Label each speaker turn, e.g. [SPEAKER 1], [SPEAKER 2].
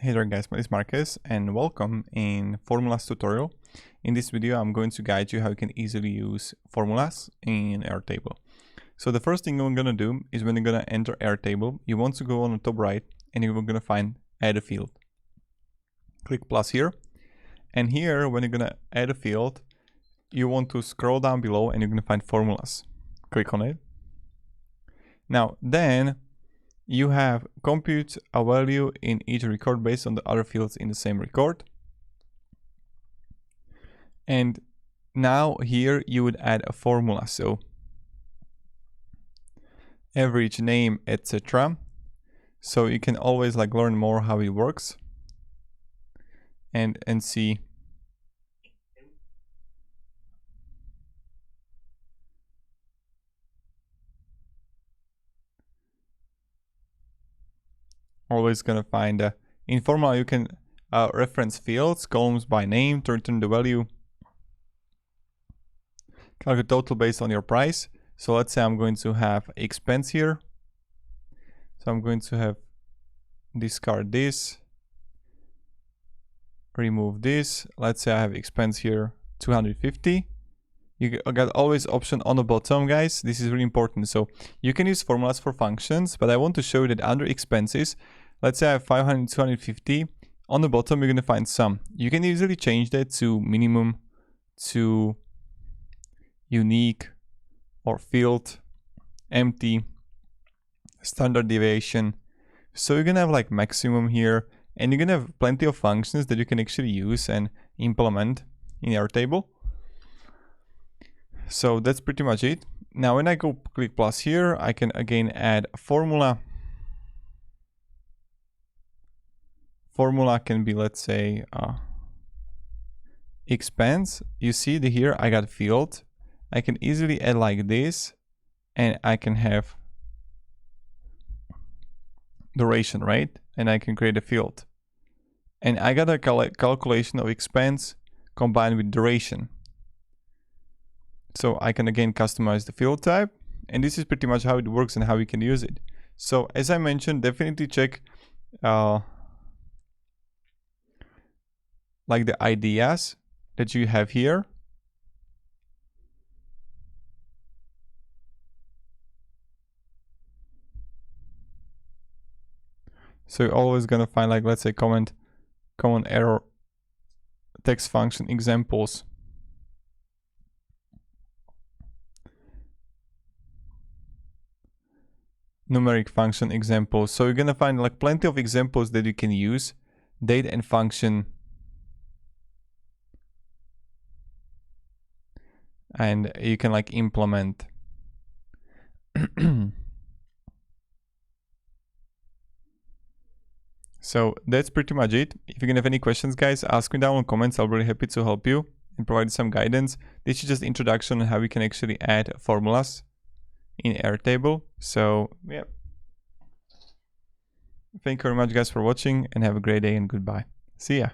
[SPEAKER 1] Hey there guys, my name is Marcus and welcome in formulas tutorial. In this video I'm going to guide you how you can easily use formulas in Airtable. So the first thing you're going to do is when you're going to enter Airtable, you want to go on the top right and you're going to find add a field. Click plus here, and here when you're going to add a field, you want to scroll down below and you're going to find formulas. Click on it. Now then you have compute a value in each record based on the other fields in the same record. And now here you would add a formula. So average name, etc. So you can always like learn more how it works and see. Always gonna find in formula you can reference fields, columns by name to return the value. Calculate total based on your price. So let's say I'm going to have expense here. So I'm going to have discard this, remove this. Let's say I have expense here 250. You got always option on the bottom, guys. This is really important. So you can use formulas for functions, but I want to show you that under expenses, let's say I have 500, 250. On the bottom, you're going to find sum. You can easily change that to minimum, to unique, or field, empty, standard deviation. So you're going to have like maximum here, and you're going to have plenty of functions that you can actually use and implement in Airtable. So that's pretty much it. Now when I go click plus here, I can again add a formula. Formula can be, let's say, expense. You see here I got field. I can easily add like this, and I can have duration, right? And I can create a field. And I got a calculation of expense combined with duration. So I can again customize the field type, and this is pretty much how it works and how we can use it. So as I mentioned, definitely check like the ideas that you have here. So you're always gonna find like, let's say, common error text function examples. Numeric function examples. So you're gonna find like plenty of examples that you can use, date and function, and you can like implement. So that's pretty much it. If you can have any questions, guys, ask me down in the comments. I'll be really happy to help you and provide some guidance. This is just introduction on how we can actually add formulas in Airtable. So yeah, thank you very much, guys, for watching, and have a great day and goodbye. See ya.